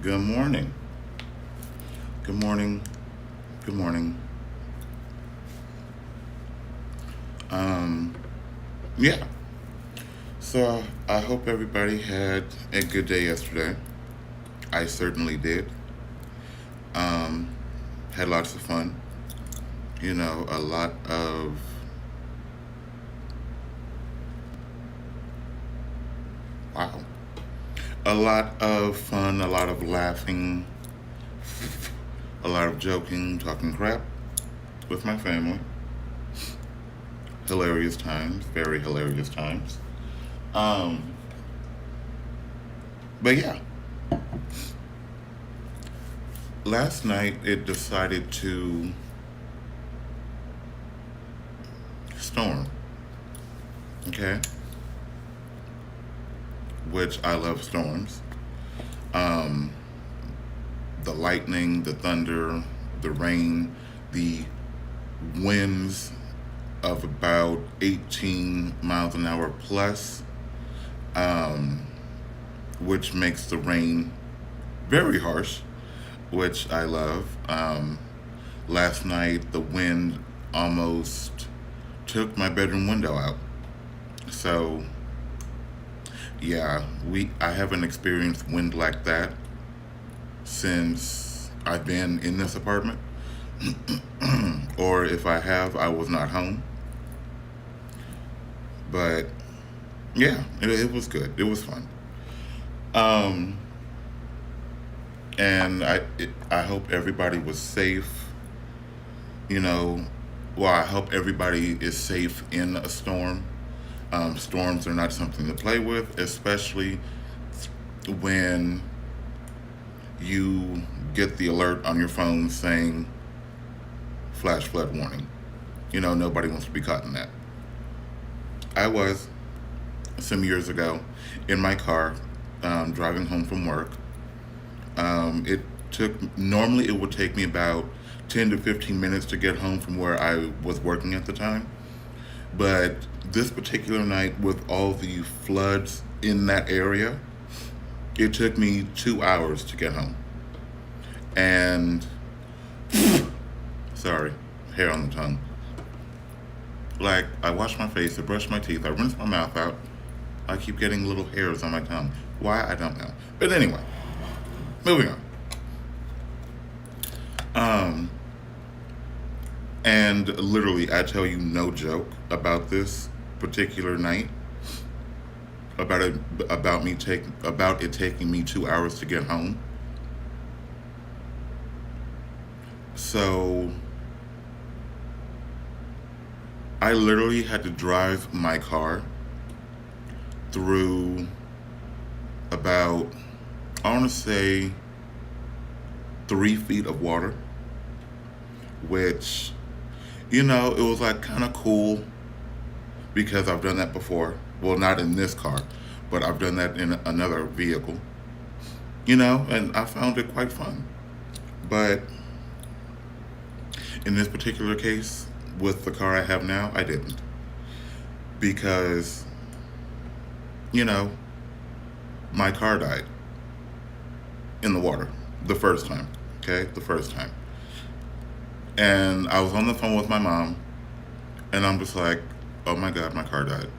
Good morning. Good morning. Good morning. Um, yeah. So I hope everybody had a good day yesterday. I certainly did. Um, had lots of fun. A lot of wow, a lot of fun, a lot of laughing, a lot of joking, talking crap with my family. Hilarious times, very hilarious times. Um, but yeah, last night it decided to storm. Okay, which I love storms. Um, the lightning, the thunder, the rain, the winds of about 18 miles an hour plus, um, which makes the rain very harsh, which I love. Last night, the wind almost took my bedroom window out. So, yeah, I haven't experienced wind like that since I've been in this apartment. Or if I have, I was not home. But yeah, it was good. It was fun. Um, and I hope everybody was safe. You know, well, I hope everybody is safe in a storm. Storms are not something to play with, especially when you get the alert on your phone saying flash flood warning. Nobody wants to be caught in that. I was some years ago in my car driving home from work. It took, normally it would take me about 10 to 15 minutes to get home from where I was working at the time. But this particular night, with all the floods in that area, it took me 2 hours to get home. And, sorry, hair on the tongue. Like, I wash my face, I brush my teeth, I rinse my mouth out. I keep getting little hairs on my tongue. Why? I don't know. But anyway, moving on. Um, and literally, I tell you no joke about this particular night. About it, about it taking me 2 hours to get home. So I literally had to drive my car through about, I want to say, 3 feet of water, which, it was like kind of cool because I've done that before. Well, not in this car, but I've done that in another vehicle, and I found it quite fun. But in this particular case, with the car I have now, I didn't. Because, you know, my car died in the water the first time. Okay, the first time. And I was on the phone with my mom, and I'm just like, oh my God, my car died.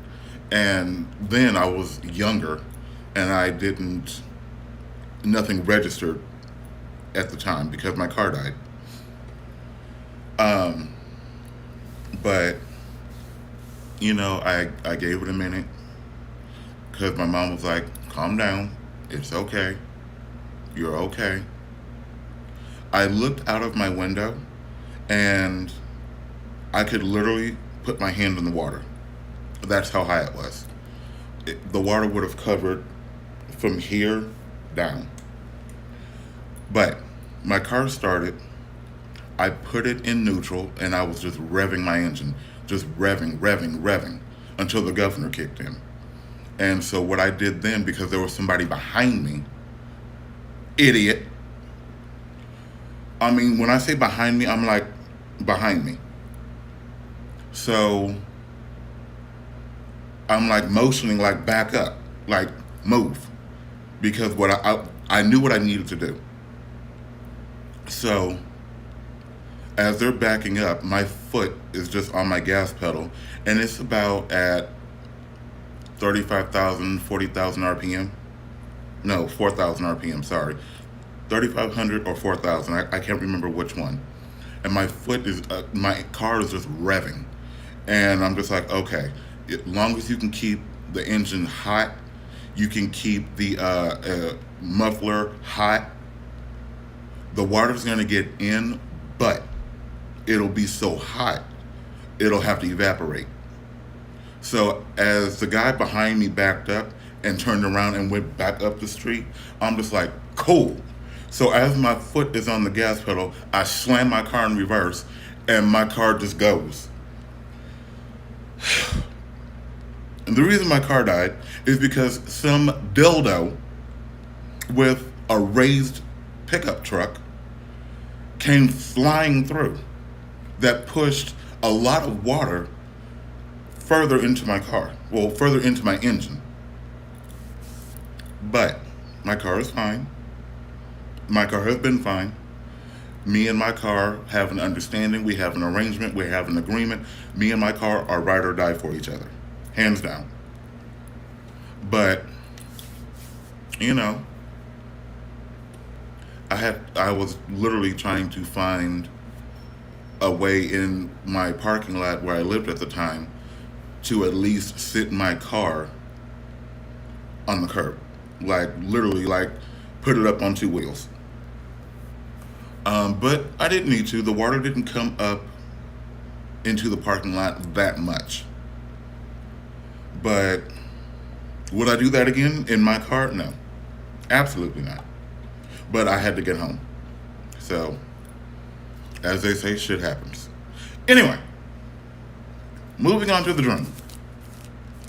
And then I was younger, and nothing registered at the time because my car died. Um, but, I gave it a minute because my mom was like, calm down, it's okay, you're okay. I looked out of my window, and I could literally put my hand in the water. That's how high it was. The water would have covered from here down. But my car started. I put it in neutral, and I was just revving my engine, just revving until the governor kicked in. And so what I did then, because there was somebody behind me, idiot. I mean, when I say behind me, I'm like, behind me. So I'm like motioning, like back up, like move, because I knew what I needed to do. So as they're backing up, my foot is just on my gas pedal, and it's about at 35,000, 40,000 RPM. No, 4,000 RPM, sorry. 3,500 or 4,000. I can't remember which one. And my car is just revving. And I'm just like, okay, as long as you can keep the engine hot, you can keep the muffler hot, the water's going to get in, but it'll be so hot, it'll have to evaporate. So as the guy behind me backed up and turned around and went back up the street, I'm just like, cool. So as my foot is on the gas pedal, I slam my car in reverse and my car just goes. And the reason my car died is because some dildo with a raised pickup truck came flying through that pushed a lot of water further into my car. Well, further into my engine. But my car is fine. My car has been fine. Me and my car have an understanding. We have an arrangement. We have an agreement. Me and my car are ride or die for each other. Hands down. But, you know, I was literally trying to find a way in my parking lot where I lived at the time to at least sit my car on the curb. Like, literally, like, put it up on two wheels. But I didn't need to. The water didn't come up into the parking lot that much. But would I do that again in my car? No. Absolutely not. But I had to get home. So, as they say, shit happens. Anyway, moving on to the dream.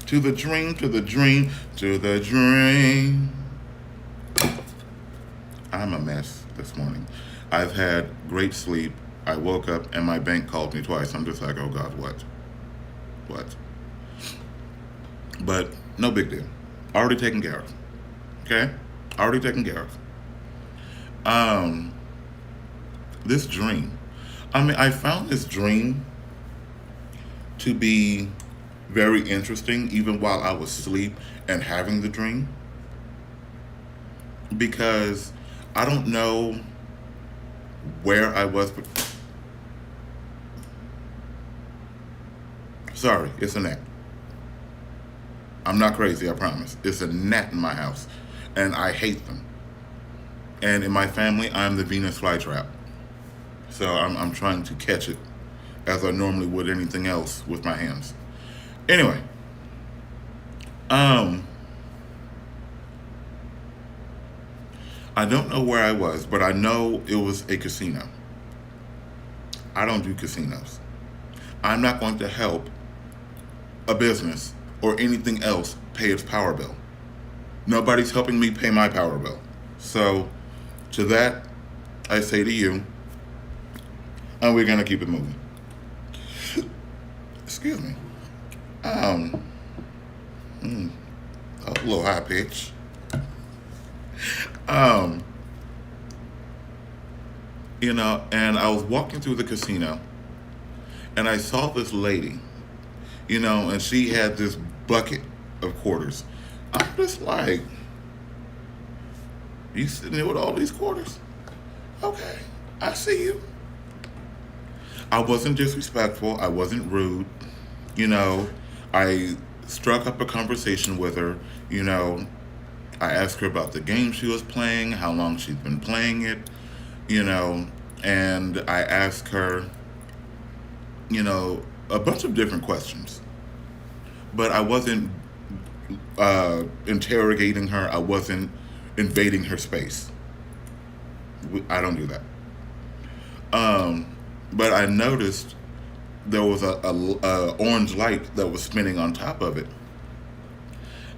To the dream, to the dream, to the dream. I'm a mess this morning. I've had great sleep. I woke up and my bank called me twice. I'm just like, oh God, what? What? But no big deal. Already taken care of. Okay? Already taken care of. This dream. I mean, I found this dream to be very interesting even while I was asleep and having the dream. Because I don't know where I was. Sorry, it's a gnat. I'm not crazy, I promise. It's a gnat in my house, and I hate them. And in my family, I'm the Venus flytrap. So I'm trying to catch it as I normally would anything else with my hands. Anyway, I don't know where I was, but I know it was a casino. I don't do casinos. I'm not going to help a business or anything else pay its power bill. Nobody's helping me pay my power bill. So, to that, I say to you, and we're going to keep it moving. Excuse me. A little high pitch. You know, and I was walking through the casino and I saw this lady, you know, and she had this bucket of quarters. I'm just like, you sitting there with all these quarters? Okay, I see you. I wasn't disrespectful. I wasn't rude. You know, I struck up a conversation with her. You know, I asked her about the game she was playing, how long she'd been playing it, you know, and I asked her, you know, a bunch of different questions. But I wasn't interrogating her. I wasn't invading her space. I don't do that. But I noticed there was a orange light that was spinning on top of it.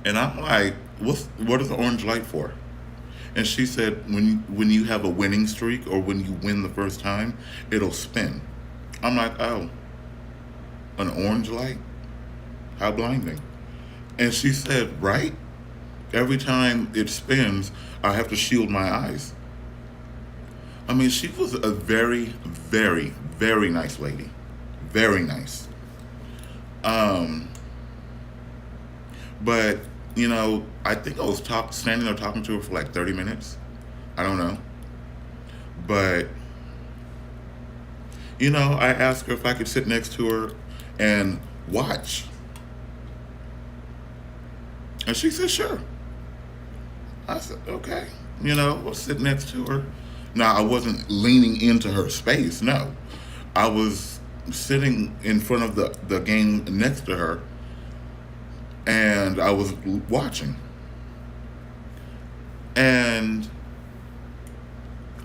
And I'm like, what is the orange light for? And she said, when you have a winning streak or when you win the first time, it'll spin. I'm like, oh, an orange light? How blinding. And she said, right? Every time it spins, I have to shield my eyes. I mean, she was a very, very, very nice lady. Very nice. Um, but, I think I was standing there talking to her for like 30 minutes. I don't know. But, I asked her if I could sit next to her and watch. And she said, sure. I said, okay. We'll sit next to her. Now, I wasn't leaning into her space, no. I was sitting in front of the game next to her, and I was watching. And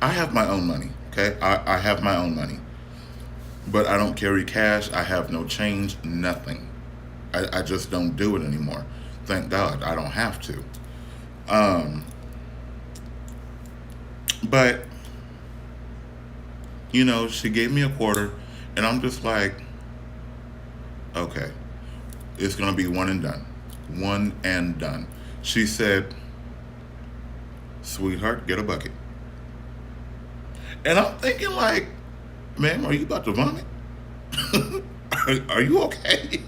I have my own money, okay? I have my own money. But I don't carry cash. I have no change, nothing. I just don't do it anymore. Thank God I don't have to. Um, but, she gave me a quarter, and I'm just like, okay, it's going to be one and done. One and done. She said, sweetheart, get a bucket. And I'm thinking, like, ma'am, are you about to vomit? Are you okay?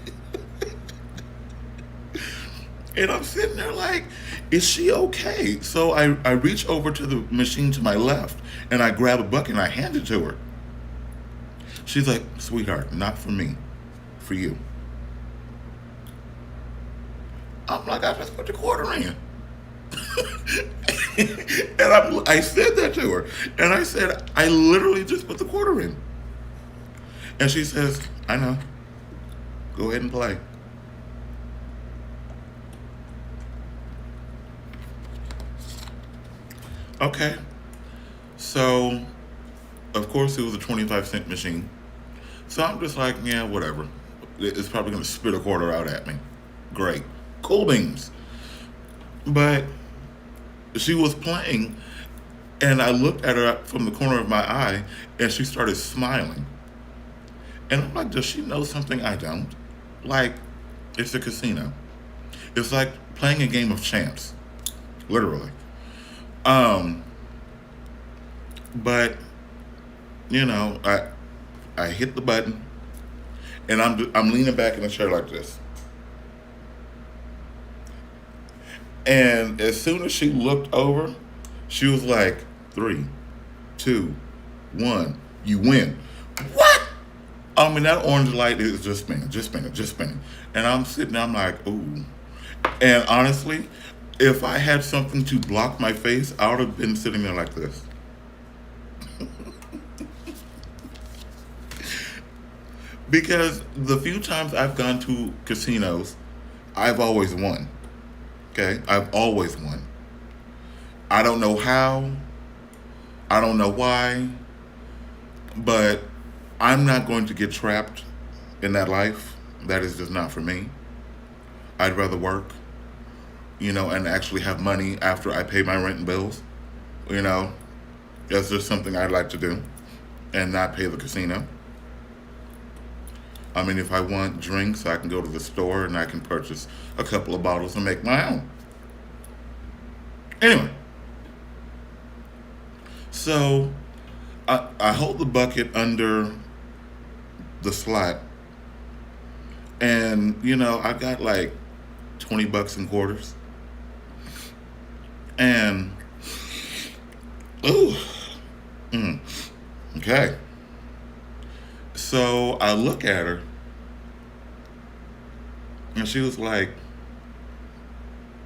And I'm sitting there like, is she okay? So I reach over to the machine to my left, and I grab a bucket and I hand it to her. She's like, sweetheart, not for me, for you. I'm like, I just put the quarter in. And I said that to her. And I said, I literally just put the quarter in. And she says, I know. Go ahead and play. Okay. So, of course, it was a 25-cent machine. So I'm just like, yeah, whatever. It's probably going to spit a quarter out at me. Great. Cool beans. But she was playing, and I looked at her from the corner of my eye, and she started smiling. And I'm like, does she know something I don't? Like, it's a casino. It's like playing a game of chance, literally. Um, but I hit the button, and I'm leaning back in the chair like this. And as soon as she looked over, she was like, 3, 2, 1, you win. What? I mean, that orange light is just spinning, just spinning, just spinning. And I'm sitting there, I'm like, ooh. And honestly, if I had something to block my face, I would have been sitting there like this. Because the few times I've gone to casinos, I've always won. Okay? I've always won. I don't know how, I don't know why, but I'm not going to get trapped in that life. That is just not for me. I'd rather work, and actually have money after I pay my rent and bills. You know, that's just something I'd like to do and not pay the casino. I mean, if I want drinks, I can go to the store and I can purchase a couple of bottles and make my own. Anyway, so I hold the bucket under the slot, and I got like $20 in quarters, and ooh, okay. So I look at her, and she was like,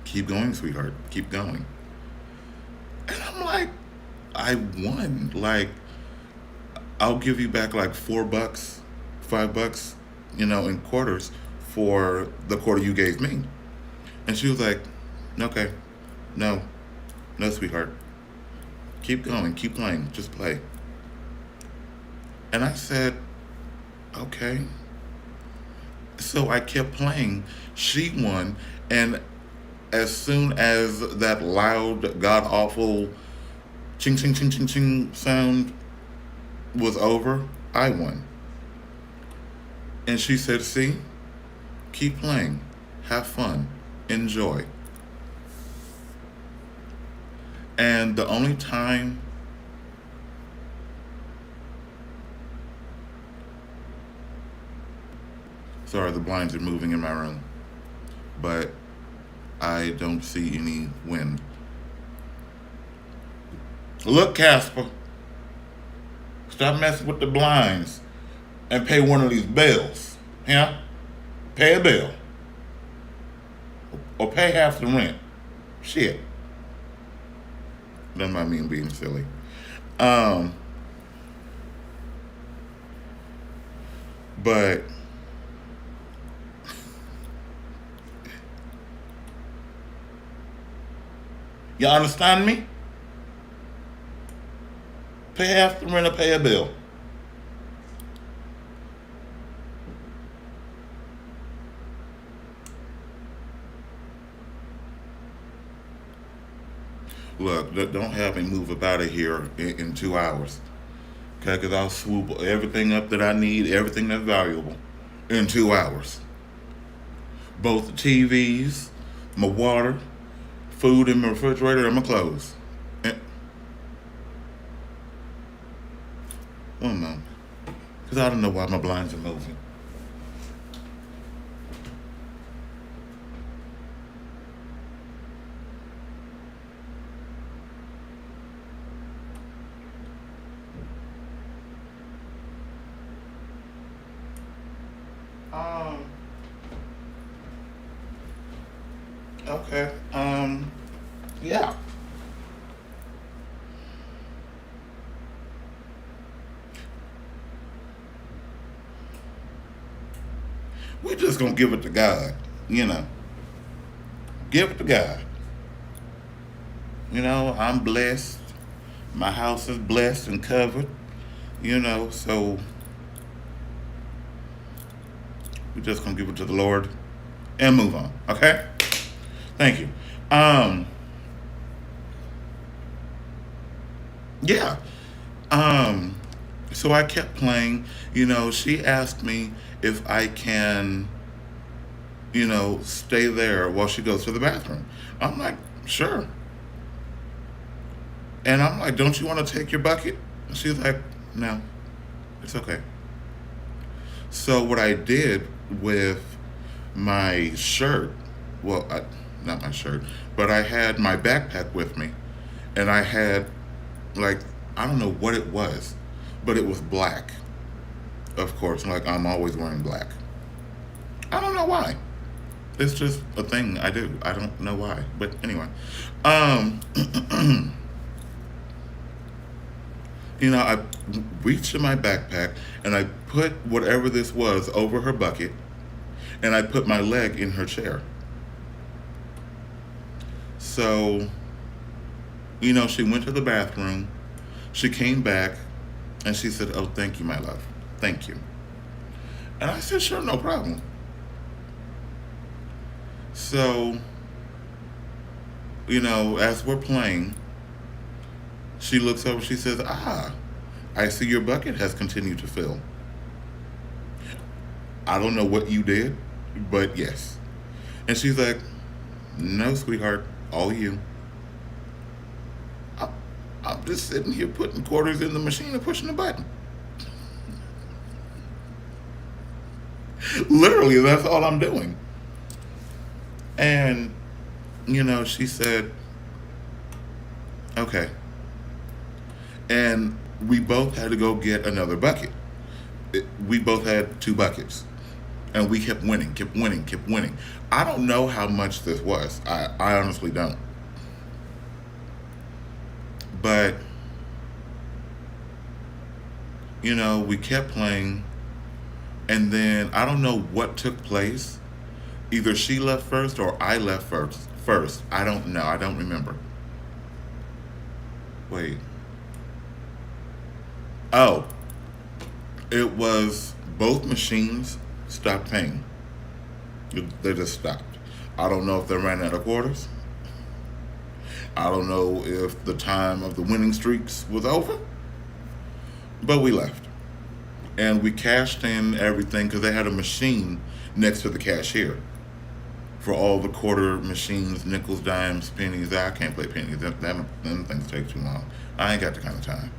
"Keep going, sweetheart. Keep going." And I'm like, "I won. Like, I'll give you back like $4, $5, in quarters for the quarter you gave me." And she was like, "Okay, no, no, sweetheart. Keep going, keep playing, just play." And I said, "Okay." So I kept playing. She won, and as soon as that loud, god awful ching ching ching ching ching sound was over, I won. And she said, "See, keep playing, have fun, enjoy." And the only time, sorry, the blinds are moving in my room, but I don't see any wind. Look, Casper, stop messing with the blinds and pay one of these bills. Yeah? Pay a bill. Or pay half the rent. Shit. Doesn't mind me being silly. Um, but you understand me? Pay half the rent or pay a bill. Look, don't have me move up out of here in 2 hours. Okay, because I'll swoop everything up that I need, everything that's valuable, in 2 hours. Both the TVs, my water, food in my refrigerator, and my clothes. And, oh no, because I don't know why my blinds are moving. Um, okay. Yeah. We're just gonna give it to God, you know. Give it to God. I'm blessed. My house is blessed and covered, so we're just gonna give it to the Lord and move on. Okay? Thank you. Um, yeah. Um, so I kept playing. She asked me if I can, stay there while she goes to the bathroom. I'm like, sure. And I'm like, don't you want to take your bucket? And she's like, no, it's okay. So what I did with my shirt, well, not my shirt, but I had my backpack with me, and I had like I don't know what it was, but it was black. Of course, like I'm always wearing black. I don't know why. It's just a thing I do. I don't know why, but anyway, um, I reached in my backpack and I put whatever this was over her bucket, and I put my leg in her chair. So, she went to the bathroom. She came back and she said, "Oh, thank you, my love. Thank you." And I said, "Sure, no problem." So, as we're playing, she looks over, she says, "Ah, I see your bucket has continued to fill. I don't know what you did, but yes." And she's like, "No, sweetheart, all you. I- I'm just sitting here putting quarters in the machine and pushing the button." Literally, that's all I'm doing. And, she said, "Okay." And we both had to go get another bucket. We both had two buckets. And we kept winning, kept winning, kept winning. I don't know how much this was. I honestly don't. But, we kept playing. And then I don't know what took place. Either she left first or I left first. I don't know. I don't remember. Wait. Oh, it was both machines stopped paying. They just stopped. I don't know if they ran out of quarters. I don't know if the time of the winning streaks was over, but we left. And we cashed in everything because they had a machine next to the cashier. for all the quarter machines, nickels, dimes, pennies. I can't play pennies. Them things take too long. I ain't got the kind of time.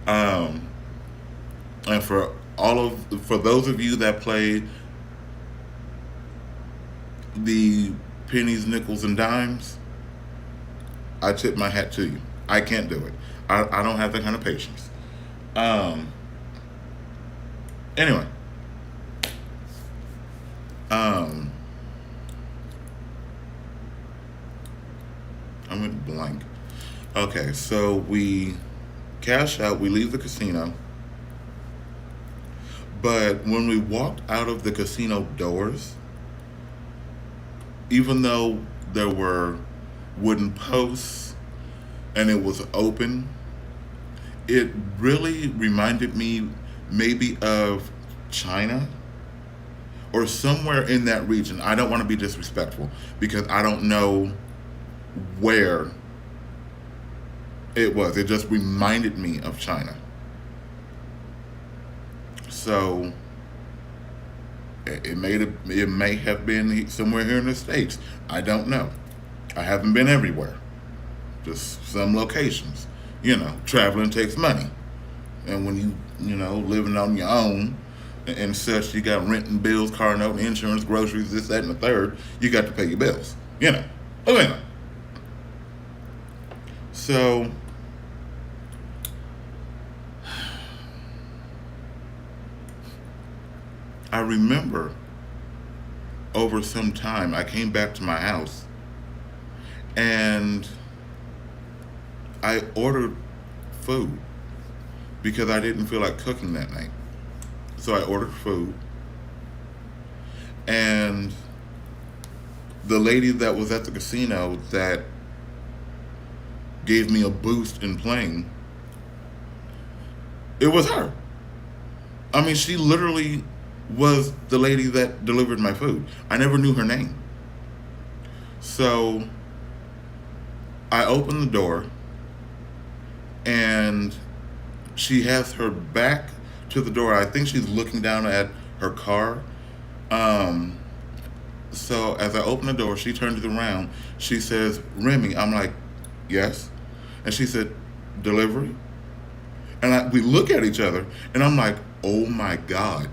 Um, and for those of you that play the pennies, nickels, and dimes, I tip my hat to you. I can't do it. I don't have that kind of patience. Um, anyway, um, I went blank. Okay, so we cash out. We leave the casino, but when we walked out of the casino doors, even though there were wooden posts and it was open, it really reminded me maybe of China or somewhere in that region. I don't want to be disrespectful because I don't know where it was. It just reminded me of China. So it may have been somewhere here in the States. I don't know. I haven't been everywhere. Just some locations. Traveling takes money. And when living on your own and such, you got rent and bills, car note, insurance, groceries, this, that, and the third, you got to pay your bills. Anyway. So I remember over some time I came back to my house and I ordered food because I didn't feel like cooking that night. So I ordered food, and the lady that was at the casino that gave me a boost in playing, it was her. I mean, she literally was the lady that delivered my food. I never knew her name. So I opened the door and she has her back to the door. I think she's looking down at her car. So as I open the door, she turns it around. She says, "Remy." I'm like, "Yes." And she said, "Delivery?" And we look at each other and I'm like, "Oh my God."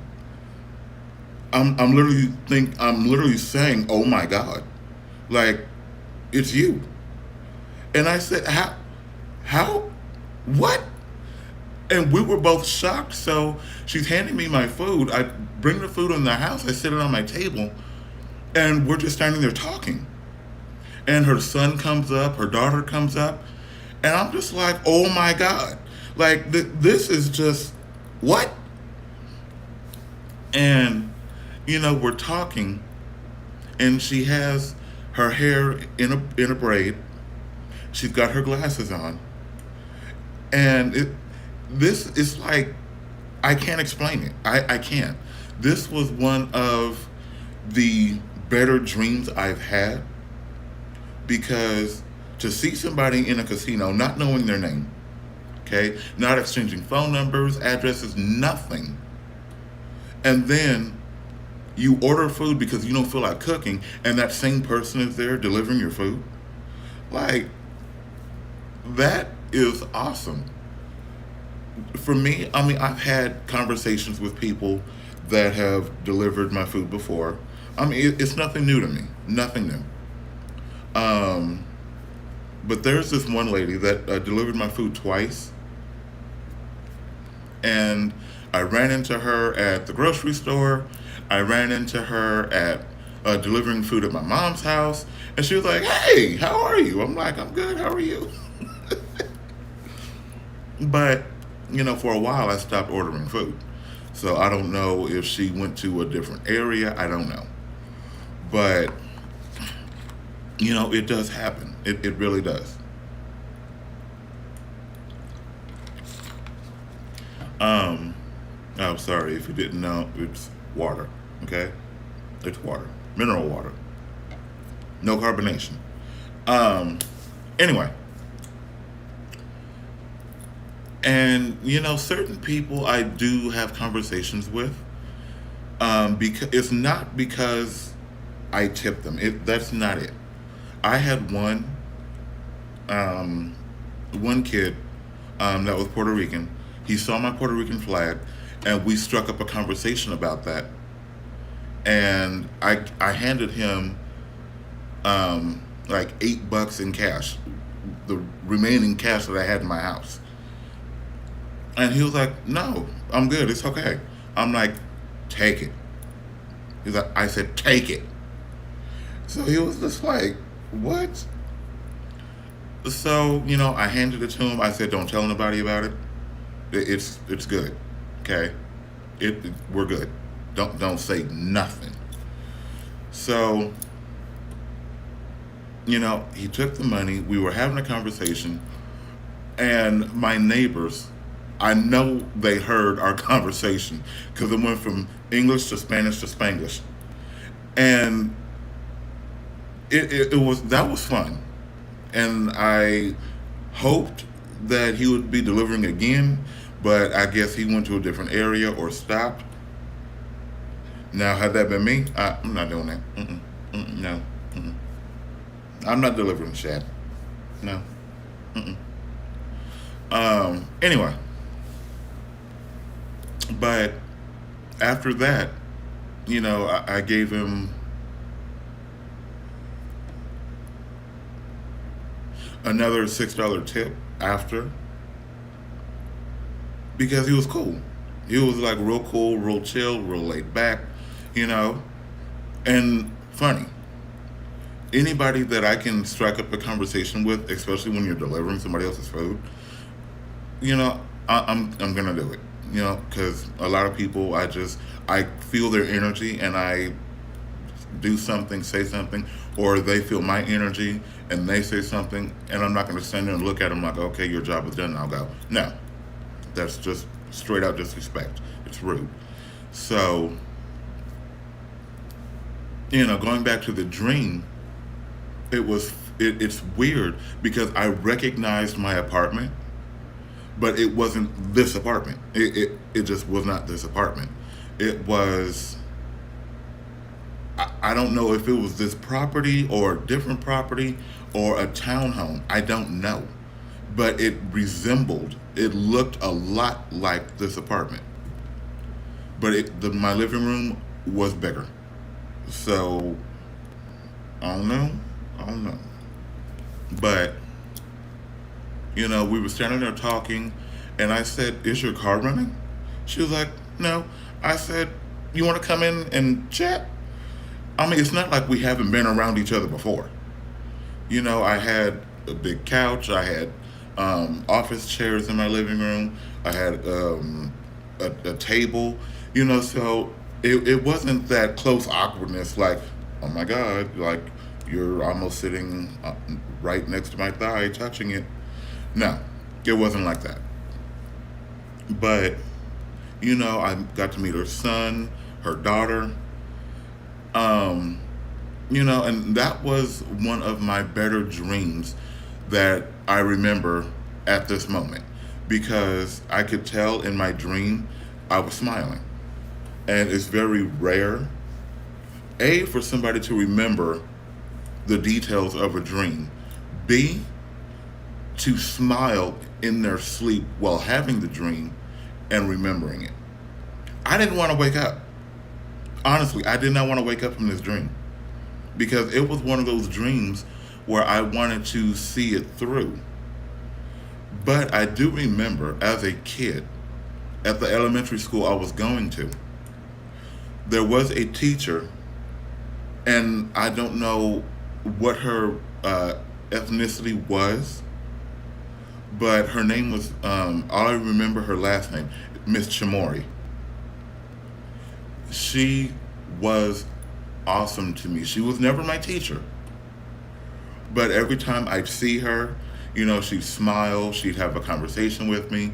I'm literally saying, "Oh my God." Like, it's you. And I said, how, what? And we were both shocked. So she's handing me my food. I bring the food in the house. I sit it on my table and we're just standing there talking. And her son comes up, her daughter comes up. And I'm just like, oh my God. Like, this is just, what? And, we're talking and she has her hair in a braid. She's got her glasses on. And this is like, I can't explain it. I can't. This was one of the better dreams I've had, because to see somebody in a casino, not knowing their name, okay, not exchanging phone numbers, addresses, nothing, and then you order food because you don't feel like cooking, and that same person is there delivering your food. Like, that is awesome. For me, I mean, I've had conversations with people that have delivered my food before. I mean, it's nothing new to me. Nothing new. But there's this one lady that delivered my food twice. And I ran into her at the grocery store. I ran into her at delivering food at my mom's house. And she was like, "Hey, how are you?" I'm like, "I'm good. How are you?" But, for a while I stopped ordering food. So I don't know if she went to a different area. I don't know. But, it does happen. It really does. I'm sorry if you didn't know, it's water, okay? It's water, mineral water, no carbonation. Anyway, and certain people I do have conversations with, because it's not because I tipped them. That's not it. I had um, one kid that was Puerto Rican. He saw my Puerto Rican flag, and we struck up a conversation about that. And I handed him like $8 in cash, the remaining cash that I had in my house. And he was like, "No, I'm good. It's okay." I'm like, "Take it." He's like, I said, "Take it." So he was just like, "What?" So I handed it to him. I said, "Don't tell nobody about it. It's good, okay? We're good. Don't say nothing." So he took the money. We were having a conversation, and my neighbors, I know they heard our conversation because it went from English to Spanish to Spanglish, and it was that was fun, and I hoped that he would be delivering again, but I guess he went to a different area or stopped. Now, had that been me, I'm not doing that. No, I'm not delivering shit. No. Anyway, but after that, I gave him another $6 tip after because he was cool. He was like real cool, real chill, real laid back, you know, and funny. Anybody that I can strike up a conversation with, especially when you're delivering somebody else's food, I'm gonna do it. Because a lot of people, I feel their energy and I do something, say something, or they feel my energy and they say something, and I'm not gonna stand there and look at them like, okay, your job is done, and I'll go. No, that's just straight out disrespect. It's rude. So, going back to the dream, it's weird because I recognized my apartment, but it wasn't this apartment. It just was not this apartment. It was, I don't know if it was this property or a different property or a townhome. I don't know. But it looked a lot like this apartment. But my living room was bigger. So, I don't know. I don't know. But, we were standing there talking, and I said, "Is your car running?" She was like, "No." I said, "You want to come in and chat?" I mean, it's not like we haven't been around each other before. I had a big couch. I had office chairs in my living room. I had a table. So it wasn't that close awkwardness like, "Oh my God, like you're almost sitting right next to my thigh, touching it." No, it wasn't like that. But, I got to meet her son, her daughter, um, and that was one of my better dreams that I remember at this moment because I could tell in my dream I was smiling. And it's very rare, A, for somebody to remember the details of a dream, B, to smile in their sleep while having the dream and remembering it. I didn't want to wake up. Honestly, I did not want to wake up from this dream because it was one of those dreams where I wanted to see it through. But I do remember as a kid at the elementary school I was going to, there was a teacher, and I don't know what her ethnicity was, but her name was, all I remember her last name, Miss Chamori. She was awesome to me. She was never my teacher, but every time I'd see her, she'd smile, she'd have a conversation with me.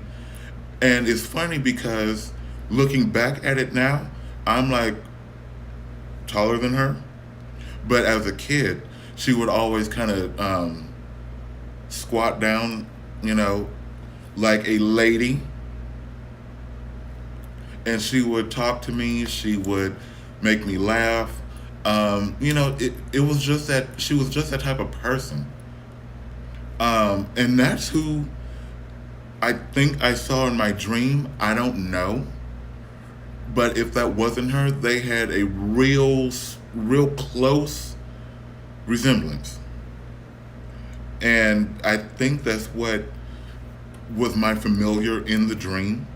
And it's funny because looking back at it now, I'm like taller than her. But as a kid, she would always kind of squat down, like a lady. And she would talk to me. She would make me laugh. It was just that she was just that type of person. And that's who I think I saw in my dream. I don't know. But if that wasn't her, they had a real close resemblance. And I think that's what was my familiar in the dream,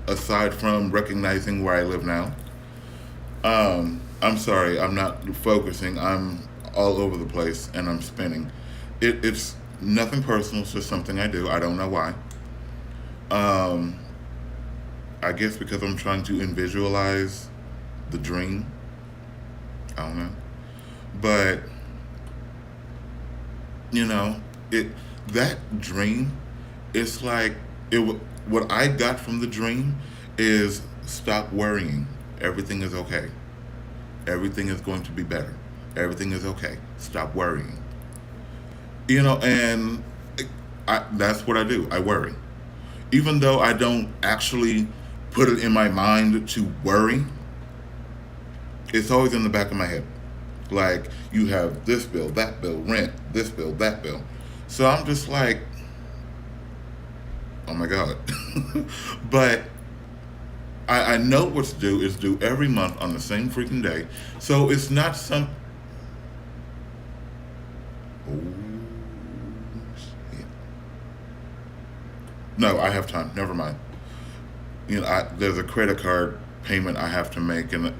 aside from recognizing where I live now. I'm sorry, I'm not focusing. I'm all over the place and I'm spinning. It's nothing personal, it's just something I do. I don't know why. Um, I guess because I'm trying to visualize the dream. I don't know. But, you know, it that dream, it's like what I got from the dream is stop worrying. Everything is okay. Everything is going to be better. Everything is okay. Stop worrying. And that's what I do. I worry. Even though I don't actually put it in my mind to worry, it's always in the back of my head. Like, you have this bill, that bill, rent, this bill, that bill. So I'm just like, oh my God. But I know what to do is do every month on the same freaking day. So it's not some. Oh, shit. No, I have time. Never mind. There's a credit card payment I have to make, and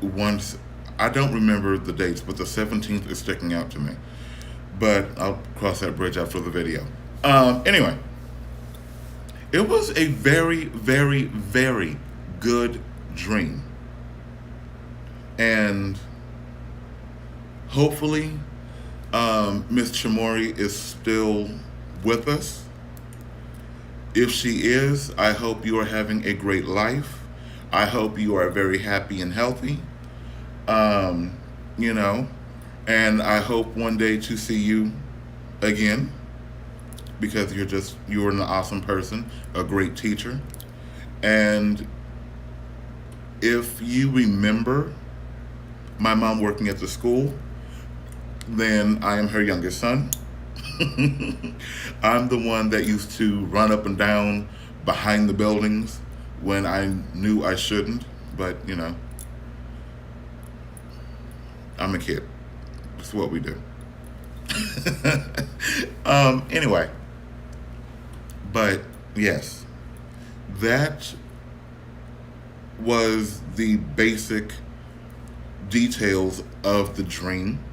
once I don't remember the dates, but the 17th is sticking out to me. But I'll cross that bridge after the video. Anyway, it was a very, very, very good dream, and hopefully, Miss Chamori is still with us. If she is, I hope you are having a great life. I hope you are very happy and healthy. Um, you know, and I hope one day to see you again because you're an awesome person, a great teacher. And if you remember my mom working at the school, then I am her youngest son. I'm the one that used to run up and down behind the buildings when I knew I shouldn't, but I'm a kid. It's what we do. Anyway, but yes, that was the basic details of the dream.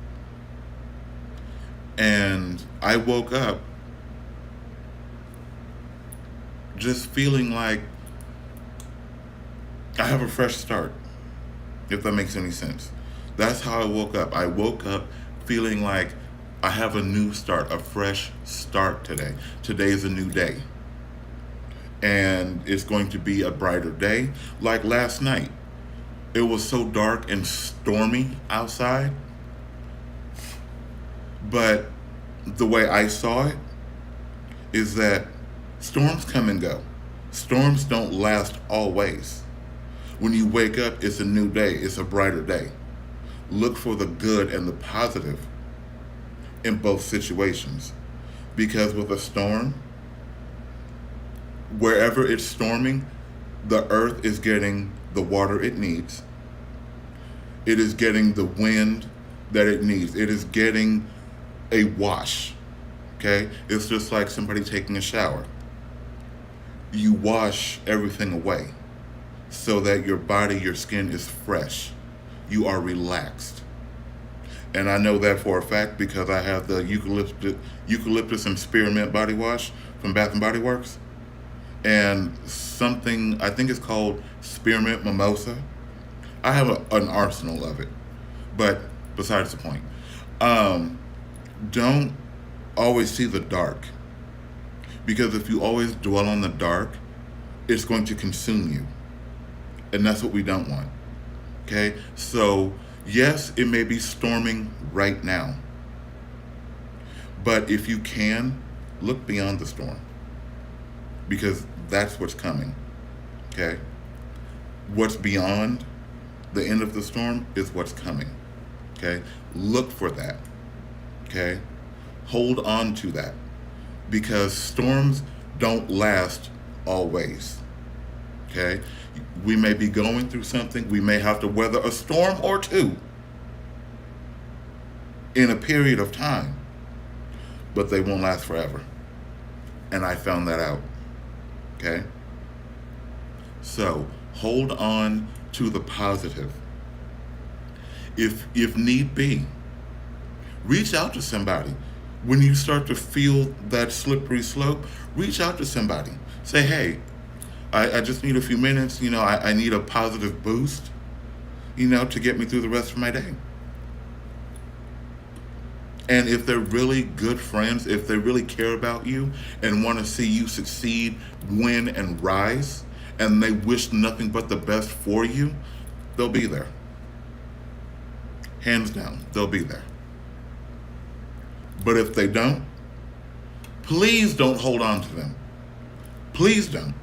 And I woke up just feeling like I have a fresh start, if that makes any sense. That's how I woke up. I woke up feeling like I have a new start, a fresh start today. Today is a new day. And it's going to be a brighter day. Like last night, it was so dark and stormy outside. But the way I saw it is that storms come and go. Storms don't last always. When you wake up, it's a new day. It's a brighter day. Look for the good and the positive in both situations. Because with a storm, wherever it's storming, the earth is getting the water it needs. It is getting the wind that it needs. It is getting a wash. Okay? It's just like somebody taking a shower. You wash everything away so that your body, your skin is fresh. You are relaxed. And I know that for a fact because I have the eucalyptus and spearmint body wash from Bath and Body Works. And something, I think it's called spearmint mimosa. I have an arsenal of it. But besides the point. Don't always see the dark. Because if you always dwell on the dark, it's going to consume you. And that's what we don't want. Okay? So, yes, it may be storming right now. But if you can, look beyond the storm. Because that's what's coming. Okay? What's beyond The end of the storm is what's coming. Okay? Look for that. Okay? Hold on to that. Because storms don't last always. Okay? We may be going through something. We may have to weather a storm or two in a period of time, but they won't last forever. And I found that out. Okay? So hold on to the positive. If need be, reach out to somebody. When you start to feel that slippery slope, reach out to somebody. Say, hey, I just need a few minutes. I need a positive boost, to get me through the rest of my day. And if they're really good friends, if they really care about you and want to see you succeed, win, and rise, and they wish nothing but the best for you, they'll be there. Hands down, they'll be there. But if they don't, please don't hold on to them. Please don't.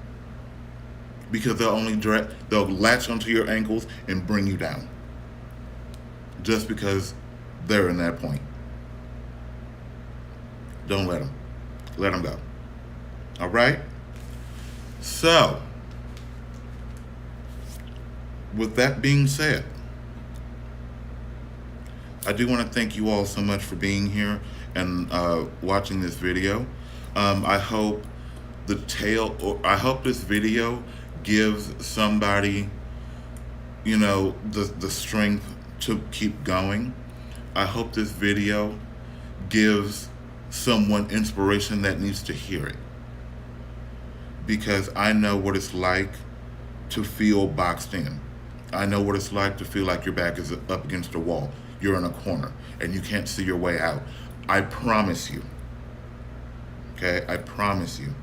Because they'll latch onto your ankles and bring you down. Just because they're in that point. Don't let them. Let them go. All right? So, with that being said, I do want to thank you all so much for being here and watching this video. I hope this video gives somebody, the strength to keep going. I hope this video gives someone inspiration that needs to hear it. Because I know what it's like to feel boxed in. I know what it's like to feel like your back is up against a wall. You're in a corner and you can't see your way out. I promise you. Okay? I promise you.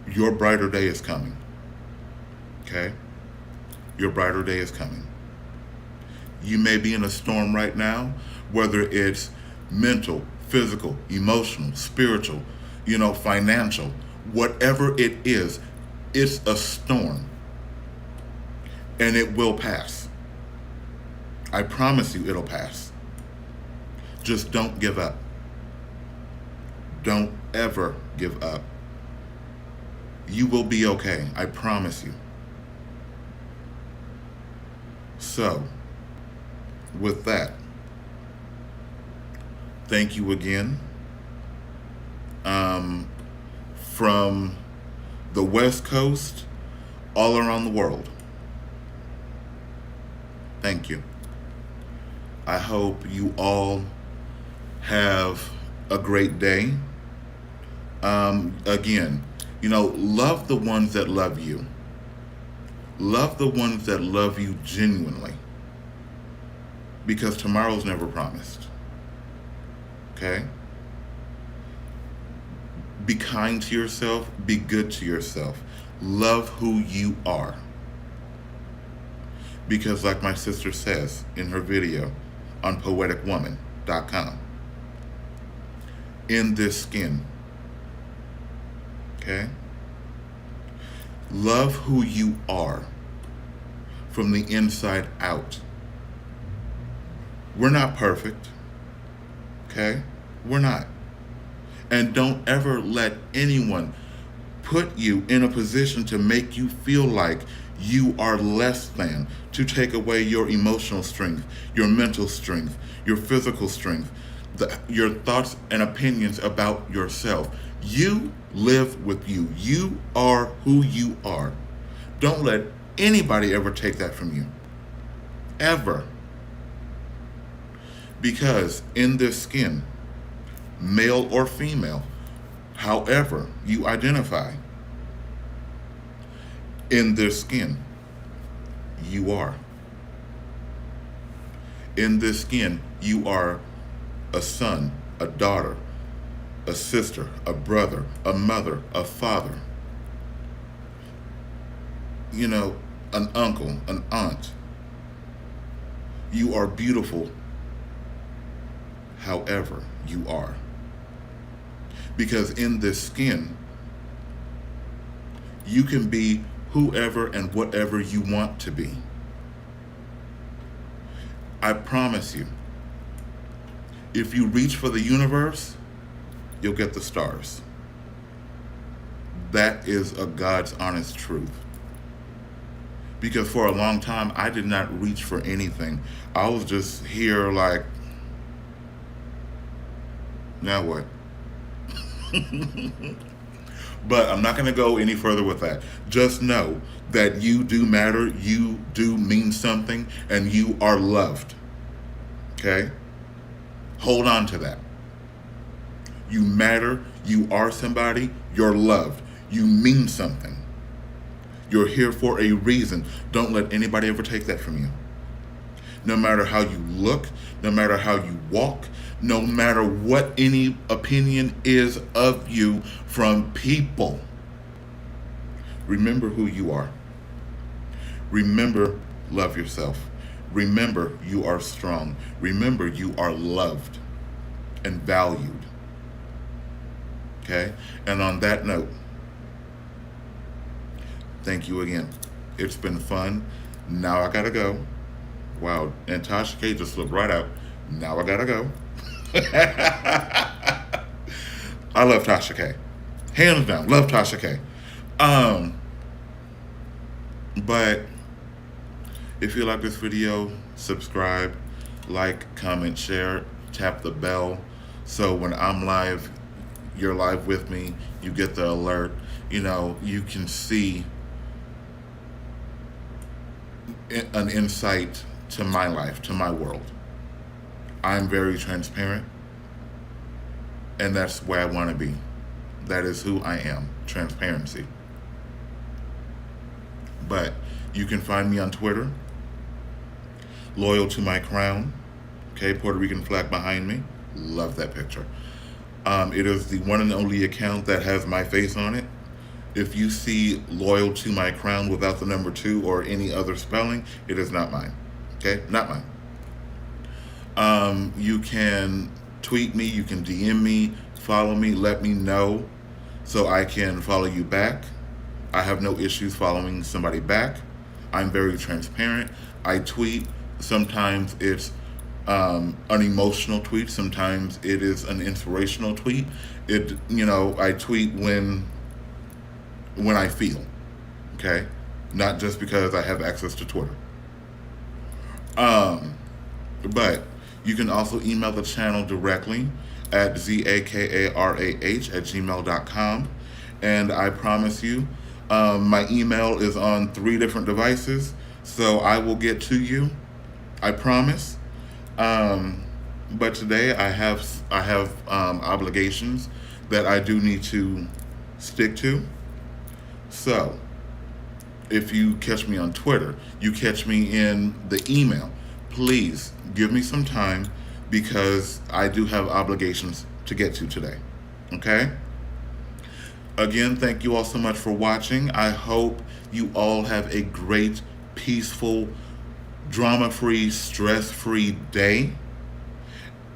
Your brighter day is coming. Okay? Your brighter day is coming. You may be in a storm right now, whether it's mental, physical, emotional, spiritual, financial, whatever it is, it's a storm. And it will pass. I promise you it'll pass. Just don't give up. Don't ever give up. You will be okay. I promise you. So, with that, thank you again. From the West Coast, all around the world. Thank you. I hope you all have a great day. Again, love the ones that love you. Love the ones that love you genuinely. Because tomorrow's never promised. Okay? Be kind to yourself. Be good to yourself. Love who you are. Because like my sister says in her video on poeticwoman.com, in this skin. Okay? Love who you are from the inside out. We're not perfect. Okay? We're not. And don't ever let anyone put you in a position to make you feel like you are less than, to take away your emotional strength, your mental strength, your physical strength, your thoughts and opinions about yourself. You live with you. You are who you are. Don't let anybody ever take that from you. Ever. Because in this skin, male or female, however you identify, in this skin, you are. In this skin, you are a son, a daughter, a sister, a brother, a mother, a father, an uncle, an aunt. You are beautiful however you are. Because in this skin, you can be whoever and whatever you want to be. I promise you, if you reach for the universe, you'll get the stars. That is a God's honest truth. Because for a long time, I did not reach for anything. I was just here like, now what? But I'm not going to go any further with that. Just know that you do matter, you do mean something, and you are loved. Okay? Hold on to that. You matter, you are somebody, you're loved. You mean something. You're here for a reason. Don't let anybody ever take that from you. No matter how you look, no matter how you walk, no matter what any opinion is of you from people, remember who you are. Remember, love yourself. Remember, you are strong. Remember, you are loved and valued. Okay? And on that note, thank you again. It's been fun. Now I gotta go. Wow, and Tasha K just slipped right out. Now I gotta go. I love Tasha K. Hands down, love Tasha K. But if you like this video, subscribe, like, comment, share, tap the bell. So when I'm live, you're live with me, you get the alert. You know, you can see an insight to my life, to my world. I'm very transparent, and that's where I want to be. That is who I am, transparency. But you can find me on Twitter, Loyal to My Crown. Okay, Puerto Rican flag behind me. Love that picture. It is the one and only account that has my face on it. If you see Loyal to My Crown without the number 2 or any other spelling, it is not mine. Okay? Not mine. You can tweet me, you can DM me, follow me, let me know so I can follow you back. I have no issues following somebody back. I'm very transparent. I tweet. Sometimes it's an emotional tweet. Sometimes it is an inspirational tweet. I tweet when I feel, okay? Not just because I have access to Twitter. But you can also email the channel directly at zakarah@gmail.com. And I promise you, my email is on 3 different devices, so I will get to you. I promise. But today I have obligations that I do need to stick to. So, if you catch me on Twitter, you catch me in the email, please give me some time because I do have obligations to get to today. Okay? Again, thank you all so much for watching. I hope you all have a great, peaceful, drama-free, stress-free day.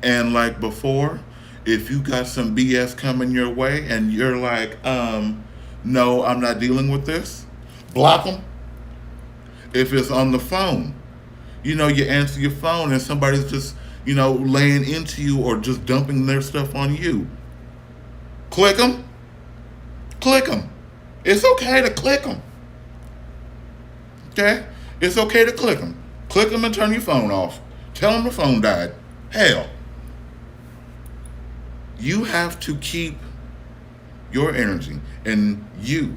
And like before, if you got some BS coming your way and you're like, no, I'm not dealing with this, block them. If it's on the phone, you answer your phone and somebody's just, laying into you or just dumping their stuff on you. Click them. Click them. It's okay to click them. Okay? It's okay to click them. Click them and turn your phone off. Tell them the phone died. Hell. You have to keep your energy and you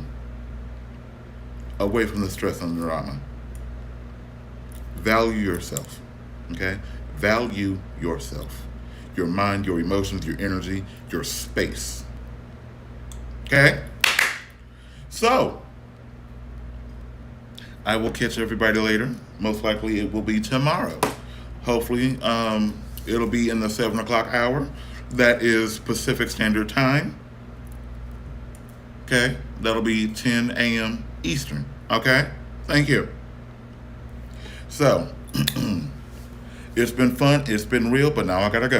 away from the stress and the drama. Value yourself. Okay? Value yourself. Your mind, your emotions, your energy, your space. Okay? So, I will catch everybody later. Most likely it will be tomorrow. Hopefully, it'll be in the 7 o'clock hour. That is Pacific Standard Time. Okay? That'll be 10 a.m. Eastern. Okay? Thank you. So, it's been fun. It's been real, but now I gotta go.